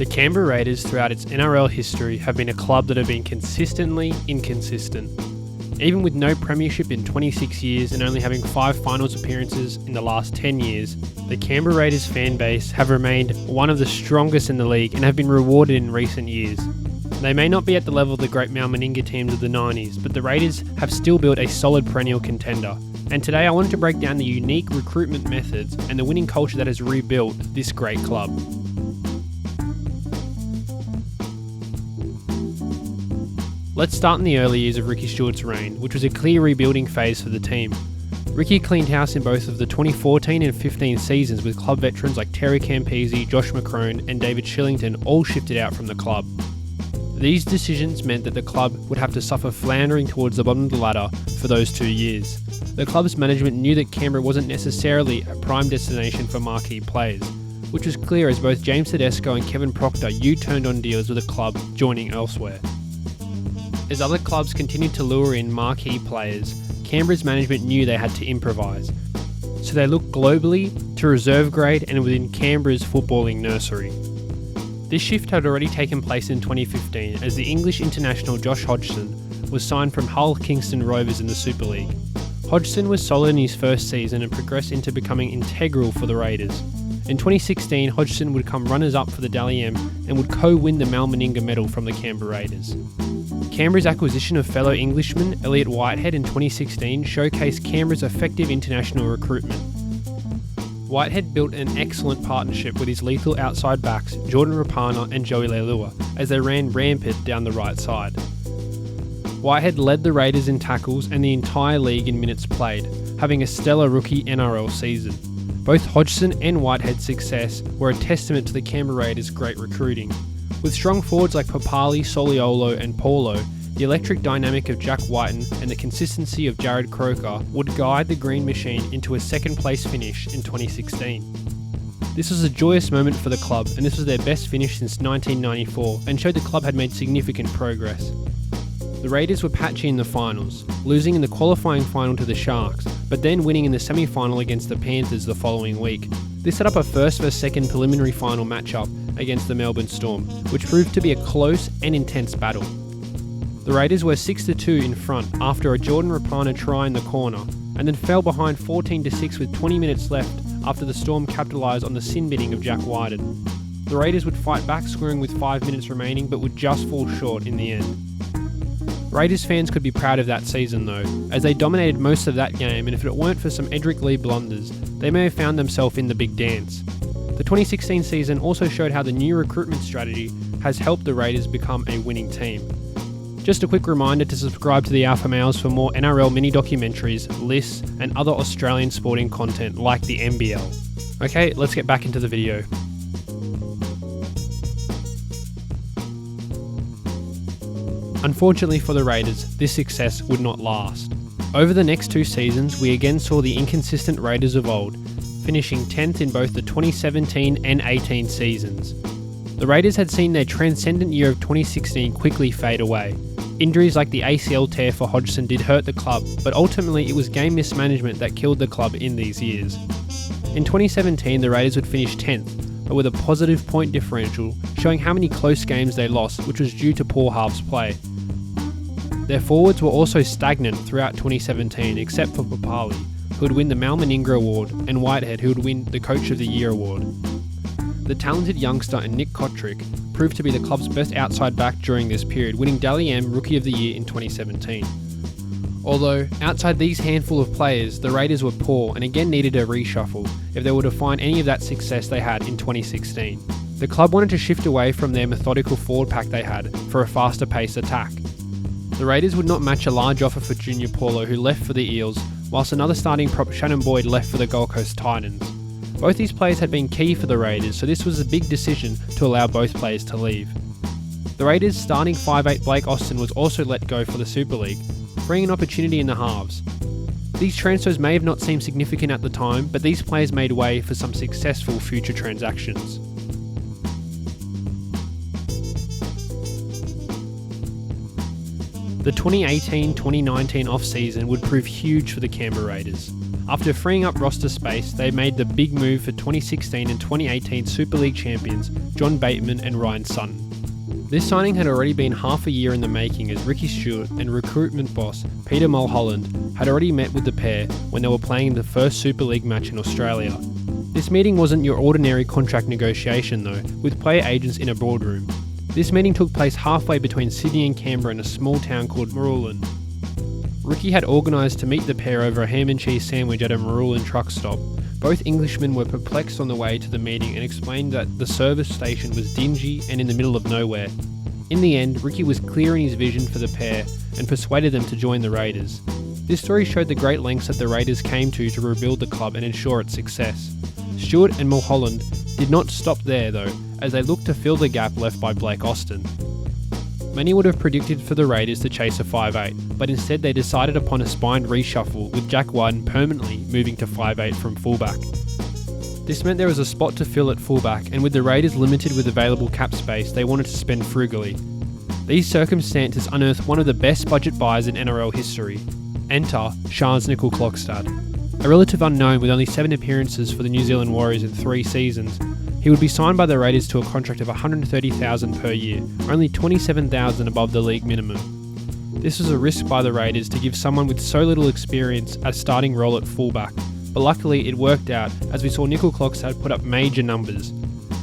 The Canberra Raiders throughout its NRL history have been a club that have been consistently inconsistent. Even with no premiership in 26 years and only having 5 finals appearances in the last 10 years, the Canberra Raiders fan base have remained one of the strongest in the league and have been rewarded in recent years. They may not be at the level of the great Meninga teams of the 90s, but the Raiders have still built a solid perennial contender. And today I wanted to break down the unique recruitment methods and the winning culture that has rebuilt this great club. Let's start in the early years of Ricky Stuart's reign, which was a clear rebuilding phase for the team. Ricky cleaned house in both of the 2014 and 15 seasons with club veterans like Terry Campese, Josh McCrone and David Shillington all shifted out from the club. These decisions meant that the club would have to suffer floundering towards the bottom of the ladder for those 2 years. The club's management knew that Canberra wasn't necessarily a prime destination for marquee players, which was clear as both James Tedesco and Kevin Proctor U-turned on deals with the club joining elsewhere. As other clubs continued to lure in marquee players, Canberra's management knew they had to improvise. So they looked globally to reserve grade and within Canberra's footballing nursery. This shift had already taken place in 2015 as the English international Josh Hodgson was signed from Hull Kingston Rovers in the Super League. Hodgson was solid in his first season and progressed into becoming integral for the Raiders. In 2016, Hodgson would come runners-up for the Dally M and would co-win the Meninga medal from the Canberra Raiders. Canberra's acquisition of fellow Englishman Elliott Whitehead in 2016 showcased Canberra's effective international recruitment. Whitehead built an excellent partnership with his lethal outside backs Jordan Rapana and Joey Leilua as they ran rampant down the right side. Whitehead led the Raiders in tackles and the entire league in minutes played, having a stellar rookie NRL season. Both Hodgson and Whitehead's success were a testament to the Canberra Raiders' great recruiting. With strong forwards like Papali, Soliolo and Paulo, the electric dynamic of Jack Whiten and the consistency of Jared Croker would guide the Green Machine into a second place finish in 2016. This was a joyous moment for the club and this was their best finish since 1994 and showed the club had made significant progress. The Raiders were patchy in the finals, losing in the qualifying final to the Sharks, but then winning in the semi-final against the Panthers the following week. This set up a first vs second preliminary final matchup against the Melbourne Storm, which proved to be a close and intense battle. The Raiders were 6-2 in front after a Jordan Rapana try in the corner, and then fell behind 14-6 with 20 minutes left after the Storm capitalised on the sin-binning of Jack Whiten. The Raiders would fight back, scoring with 5 minutes remaining, but would just fall short in the end. Raiders fans could be proud of that season though, as they dominated most of that game, and if it weren't for some Edric Lee blunders, they may have found themselves in the big dance. The 2016 season also showed how the new recruitment strategy has helped the Raiders become a winning team. Just a quick reminder to subscribe to the Alpha Males for more NRL mini documentaries, lists, and other Australian sporting content like the NBL. Okay, let's get back into the video. Unfortunately for the Raiders, this success would not last. Over the next 2 seasons, we again saw the inconsistent Raiders of old, finishing 10th in both the 2017 and 18 seasons. The Raiders had seen their transcendent year of 2016 quickly fade away. Injuries like the ACL tear for Hodgson did hurt the club, but ultimately it was game mismanagement that killed the club in these years. In 2017, the Raiders would finish 10th, but with a positive point differential, showing how many close games they lost, which was due to poor halves play. Their forwards were also stagnant throughout 2017 except for Papali, who would win the Meninga award, and Whitehead, who would win the Coach of the Year award. The talented youngster and Nick Kotrick proved to be the club's best outside back during this period, winning Dally M Rookie of the Year in 2017. Although, outside these handful of players, the Raiders were poor and again needed a reshuffle if they were to find any of that success they had in 2016. The club wanted to shift away from their methodical forward pack they had for a faster paced attack. The Raiders would not match a large offer for Junior Paulo, who left for the Eels, whilst another starting prop, Shannon Boyd, left for the Gold Coast Titans. Both these players had been key for the Raiders, so this was a big decision to allow both players to leave. The Raiders' starting 5'8" Blake Austin was also let go for the Super League, freeing an opportunity in the halves. These transfers may have not seemed significant at the time, but these players made way for some successful future transactions. The 2018-2019 off-season would prove huge for the Canberra Raiders. After freeing up roster space, they made the big move for 2016 and 2018 Super League champions John Bateman and Ryan Sutton. This signing had already been half a year in the making, as Ricky Stuart and recruitment boss Peter Mulholland had already met with the pair when they were playing in the first Super League match in Australia. This meeting wasn't your ordinary contract negotiation though, with player agents in a boardroom. This meeting took place halfway between Sydney and Canberra in a small town called Marulan. Ricky had organised to meet the pair over a ham and cheese sandwich at a Marulan truck stop. Both Englishmen were perplexed on the way to the meeting and explained that the service station was dingy and in the middle of nowhere. In the end, Ricky was clear in his vision for the pair and persuaded them to join the Raiders. This story showed the great lengths that the Raiders came to rebuild the club and ensure its success. Stuart and Mulholland did not stop there though, as they looked to fill the gap left by Blake Austin. Many would have predicted for the Raiders to chase a 5'8", but instead they decided upon a spined reshuffle, with Jack Wyden permanently moving to 5'8" from fullback. This meant there was a spot to fill at fullback, and with the Raiders limited with available cap space, they wanted to spend frugally. These circumstances unearthed one of the best budget buys in NRL history. Enter Shans Nickel-Klokstad. A relative unknown with only 7 appearances for the New Zealand Warriors in 3 seasons, he would be signed by the Raiders to a contract of $130,000 per year, only $27,000 above the league minimum. This was a risk by the Raiders to give someone with so little experience a starting role at fullback, but luckily it worked out as we saw Nickel-Klokstad put up major numbers.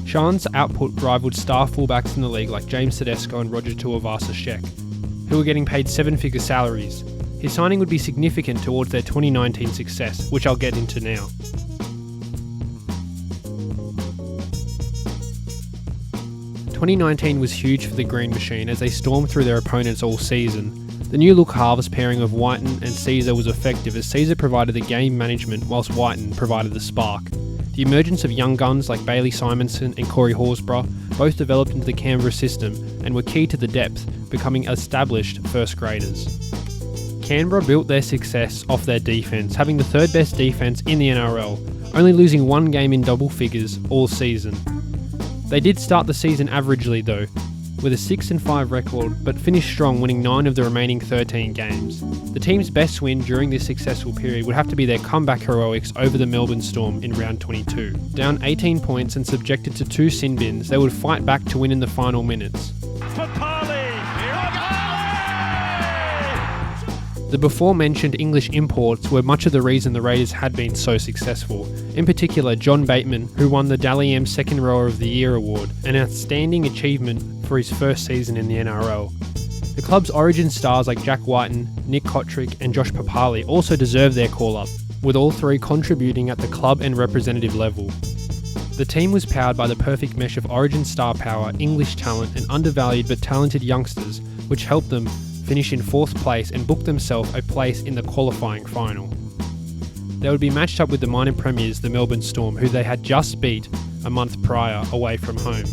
Sean's output rivaled star fullbacks in the league like James Tedesco and Roger Tuivasa-Sheck, who were getting paid 7-figure salaries. His signing would be significant towards their 2019 success, which I'll get into now. "2019 was huge for the Green Machine as they stormed through their opponents all season. The new look halves pairing of Whiten and Caesar was effective, as Caesar provided the game management whilst Whiten provided the spark. The emergence of young guns like Bailey Simonson and Corey Horsburgh both developed into the Canberra system and were key to the depth, becoming established first graders. Canberra built their success off their defence, having the 3rd best defence in the NRL, only losing 1 game in double figures all season. They did start the season averagely though, with a 6-5 record, but finished strong, winning 9 of the remaining 13 games. The team's best win during this successful period would have to be their comeback heroics over the Melbourne Storm in round 22. Down 18 points and subjected to 2 sin bins, they would fight back to win in the final minutes. The before-mentioned English imports were much of the reason the Raiders had been so successful. In particular, John Bateman, who won the Dally M Second Rower of the Year award, an outstanding achievement for his first season in the NRL. The club's origin stars like Jack Wyten, Nick Kotrick and Josh Papali also deserve their call-up, with all 3 contributing at the club and representative level. The team was powered by the perfect mesh of origin star power, English talent and undervalued but talented youngsters, which helped them finish in 4th place and book themselves a place in the qualifying final. They would be matched up with the minor premiers, the Melbourne Storm, who they had just beat a month prior away from home.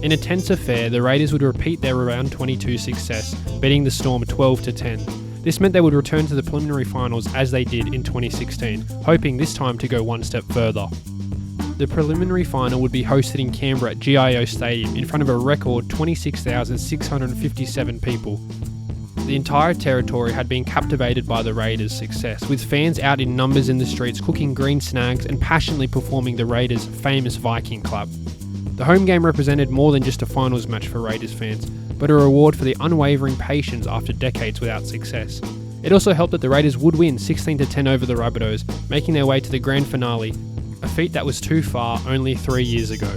In a tense affair, the Raiders would repeat their round 22 success, beating the Storm 12-10. This meant they would return to the preliminary finals as they did in 2016, hoping this time to go one step further. The preliminary final would be hosted in Canberra at GIO Stadium in front of a record 26,657 people. The entire territory had been captivated by the Raiders' success, with fans out in numbers in the streets cooking green snags and passionately performing the Raiders' famous Viking clap. The home game represented more than just a finals match for Raiders fans, but a reward for the unwavering patience after decades without success. It also helped that the Raiders would win 16-10 over the Rabbitohs, making their way to the grand finale, a feat that was too far only 3 years ago.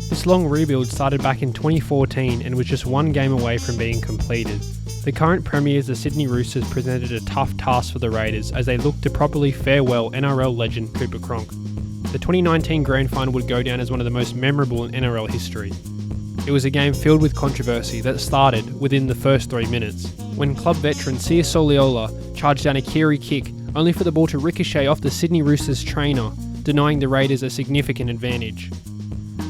This long rebuild started back in 2014 and was just 1 game away from being completed. The current premiers, the Sydney Roosters, presented a tough task for the Raiders as they looked to properly farewell NRL legend Cooper Cronk. The 2019 Grand Final would go down as one of the most memorable in NRL history. It was a game filled with controversy that started within the first 3 minutes, when club veteran Sia Soliola charged down a Kiri kick, only for the ball to ricochet off the Sydney Roosters trainer, denying the Raiders a significant advantage.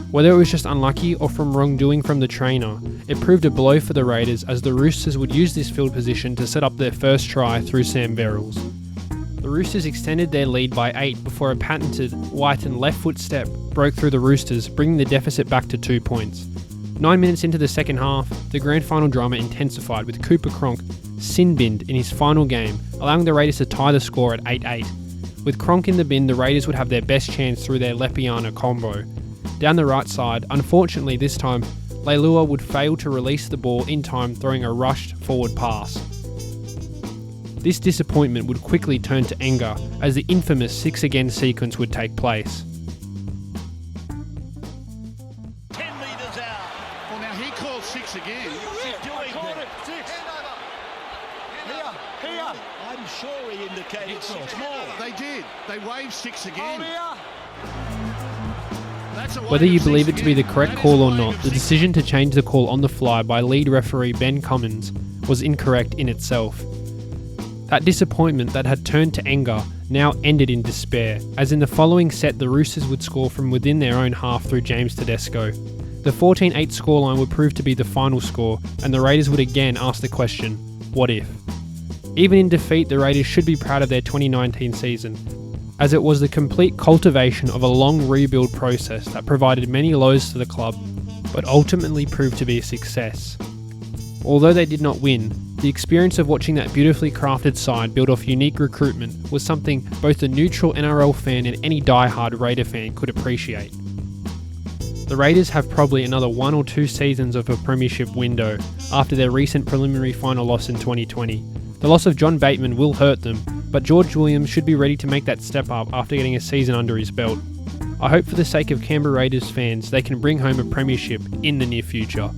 Whether it was just unlucky or from wrongdoing from the trainer, it proved a blow for the Raiders as the Roosters would use this field position to set up their first try through Sam Verrills. The Roosters extended their lead by 8 before a patented Whiten left foot step broke through the Roosters, bringing the deficit back to 2 points. 9 minutes into the second half, the grand final drama intensified with Cooper Cronk sin-binned in his final game, allowing the Raiders to tie the score at 8-8. With Cronk in the bin, the Raiders would have their best chance through their Lepiana combo. Down the right side, unfortunately this time, Leilua would fail to release the ball in time, throwing a rushed forward pass. This disappointment would quickly turn to anger as the infamous 6 again sequence would take place. 10 metres out. Well, now he called 6 again. What's he doing? I called it 6. Here. I'm sure he indicated 6 more. They did. They waved 6 again. Whether you believe it to be the correct call or not, the decision to change the call on the fly by lead referee Ben Cummins was incorrect in itself. That disappointment that had turned to anger now ended in despair, as in the following set the Roosters would score from within their own half through James Tedesco. The 14-8 scoreline would prove to be the final score, and the Raiders would again ask the question, what if? Even in defeat, the Raiders should be proud of their 2019 season, as it was the complete cultivation of a long rebuild process that provided many lows to the club, but ultimately proved to be a success. Although they did not win, the experience of watching that beautifully crafted side build off unique recruitment was something both a neutral NRL fan and any die-hard Raider fan could appreciate. The Raiders have probably another 1 or 2 seasons of a premiership window after their recent preliminary final loss in 2020. The loss of John Bateman will hurt them, but George Williams should be ready to make that step up after getting a season under his belt. I hope for the sake of Canberra Raiders fans they can bring home a premiership in the near future.